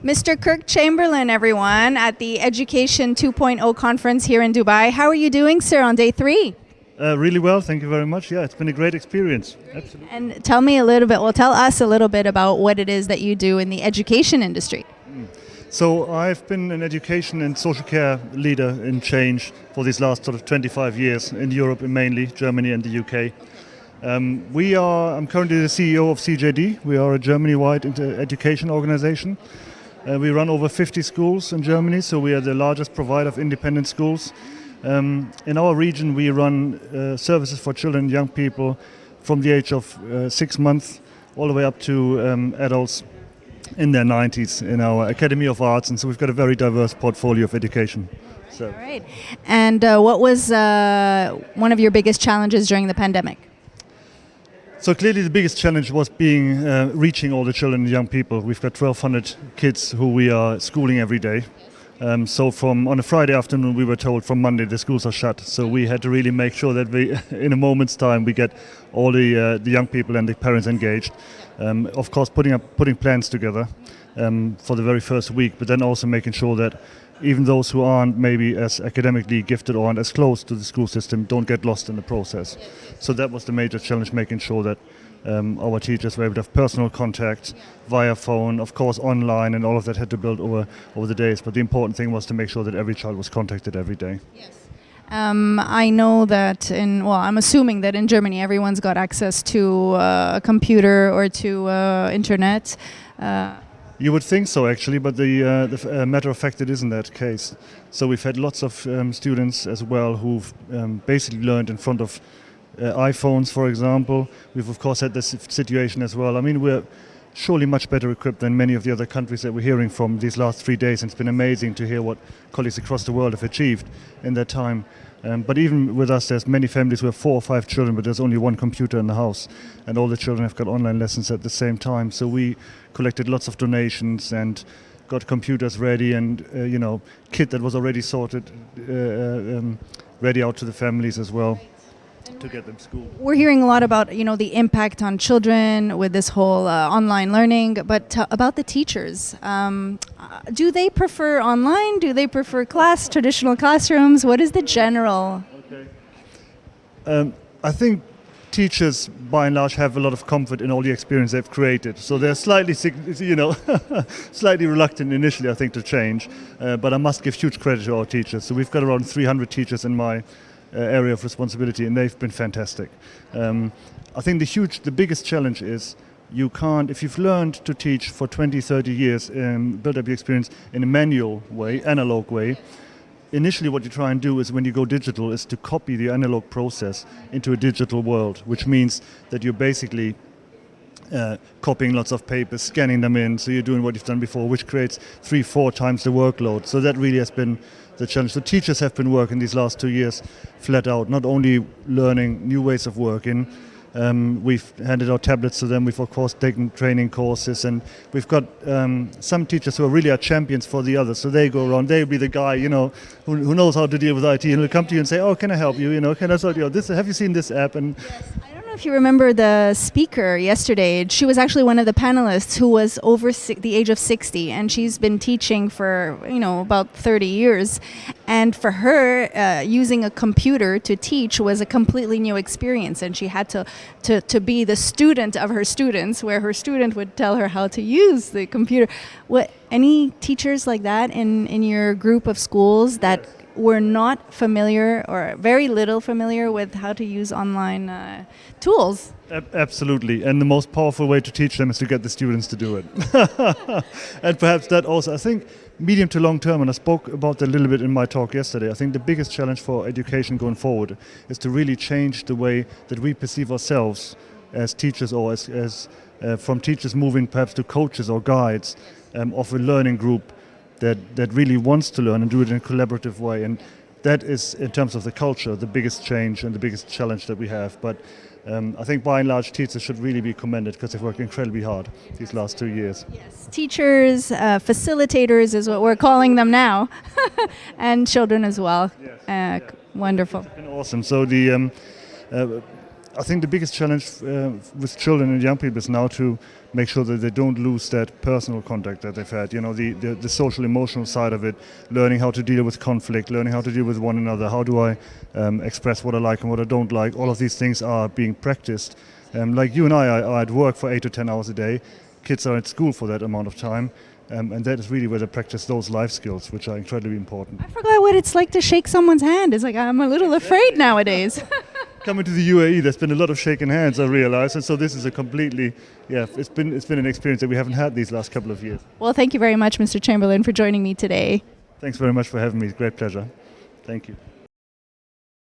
Mr. Kirk Chamberlain, everyone, at the Education 2.0 conference here in Dubai. How are you doing, sir, on day 3? Really well, thank you very much. Yeah, it's been a great experience. Absolutely. And tell me a little bit, tell us a little bit about what it is that you do in the education industry. So I've been an education and social care leader in change for these last sort of 25 years in Europe, and mainly Germany and the UK. I'm currently the CEO of CJD. We are a Germany-wide education organization. We run over 50 schools in Germany, so we are the largest provider of independent schools. In our region, we run services for children and young people from the age of 6 months all the way up to adults in their 90s in our Academy of Arts, and so we've got a very diverse portfolio of education. So. All right. And what was one of your biggest challenges during the pandemic? So clearly the biggest challenge was reaching all the children and young people. We've got 1,200 kids who we are schooling every day. So on a Friday afternoon we were told from Monday the schools are shut. So we had to really make sure that in a moment's time we get all the young people and the parents engaged. Of course putting plans together for the very first week, but then also making sure that even those who aren't maybe as academically gifted or aren't as close to the school system don't get lost in the process. So that was the major challenge, making sure that our teachers were able to have personal contact via phone, of course online, and all of that had to build over the days. But the important thing was to make sure that every child was contacted every day. Yes. I know that I'm assuming that in Germany everyone's got access to a computer or to internet. You would think so, actually, but the matter of fact, it isn't that case. So we've had lots of students as well who've basically learned in front of iPhones, for example. We've, of course, had this situation as well. I mean, we're surely much better equipped than many of the other countries that we're hearing from these last 3 days. And it's been amazing to hear what colleagues across the world have achieved in that time. But even with us, there's many families who have 4 or 5 children, but there's only one computer in the house, and all the children have got online lessons at the same time. So we collected lots of donations and got computers ready, and kit that was already sorted, ready out to the families as well to get them school. We're hearing a lot about the impact on children with this whole online learning, but about the teachers. Do they prefer online? Do they prefer traditional classrooms? What is the general? Okay. I think teachers, by and large, have a lot of comfort in all the experience they've created. So they're slightly, slightly reluctant initially, I think, to change. But I must give huge credit to our teachers. So we've got around 300 teachers in my area of responsibility, and they've been fantastic. I think the biggest challenge is you can't, if you've learned to teach for 20, 30 years, build up your experience in a manual way, analog way. Initially what you try and do is, when you go digital, is to copy the analog process into a digital world, which means that you're basically copying lots of papers, scanning them in, so you're doing what you've done before, which creates 3-4 times the workload. So that really has been the challenge. So teachers have been working these last 2 years flat out, not only learning new ways of working. We've handed out tablets to them. We've, of course, taken training courses, and we've got some teachers who are really our champions for the others. So they go around, they'll be the guy, who knows how to deal with IT, and he'll come to you and say, "Oh, can I help you? Can I sort you out? Have you seen this app?" And yes. I don't know if you remember the speaker yesterday. She was actually one of the panelists who was over the age of 60, and she's been teaching for about 30 years. And for her, using a computer to teach was a completely new experience, and she had to be the student of her students, where her student would tell her how to use the computer. Any teachers like that in your group of schools that were not familiar or very little familiar with how to use online tools? Absolutely, and the most powerful way to teach them is to get the students to do it. And perhaps that also, I think, medium to long term, and I spoke about that a little bit in my talk yesterday, I think the biggest challenge for education going forward is to really change the way that we perceive ourselves as teachers, or as from teachers moving perhaps to coaches or guides of a learning group that really wants to learn and do it in a collaborative way. And that is, in terms of the culture, the biggest change and the biggest challenge that we have. But I think by and large teachers should really be commended, because they've worked incredibly hard these last 2 years. Yes, teachers, facilitators is what we're calling them now, and children as well. Yes. Wonderful. It's been awesome. So I think the biggest challenge with children and young people is now to make sure that they don't lose that personal contact that they've had. You know, the social emotional side of it, learning how to deal with conflict, learning how to deal with one another. How do I express what I like and what I don't like? All of these things are being practiced. Like you and I are at work for 8 to 10 hours a day. Kids are at school for that amount of time. And that is really where they practice those life skills, which are incredibly important. I forgot what it's like to shake someone's hand. It's like I'm a little afraid nowadays. Coming to the UAE, there's been a lot of shaking hands, I realize, and so this is a completely, it's been an experience that we haven't had these last couple of years. Well, thank you very much, Mr. Chamberlain, for joining me today. Thanks very much for having me. Great pleasure. Thank you.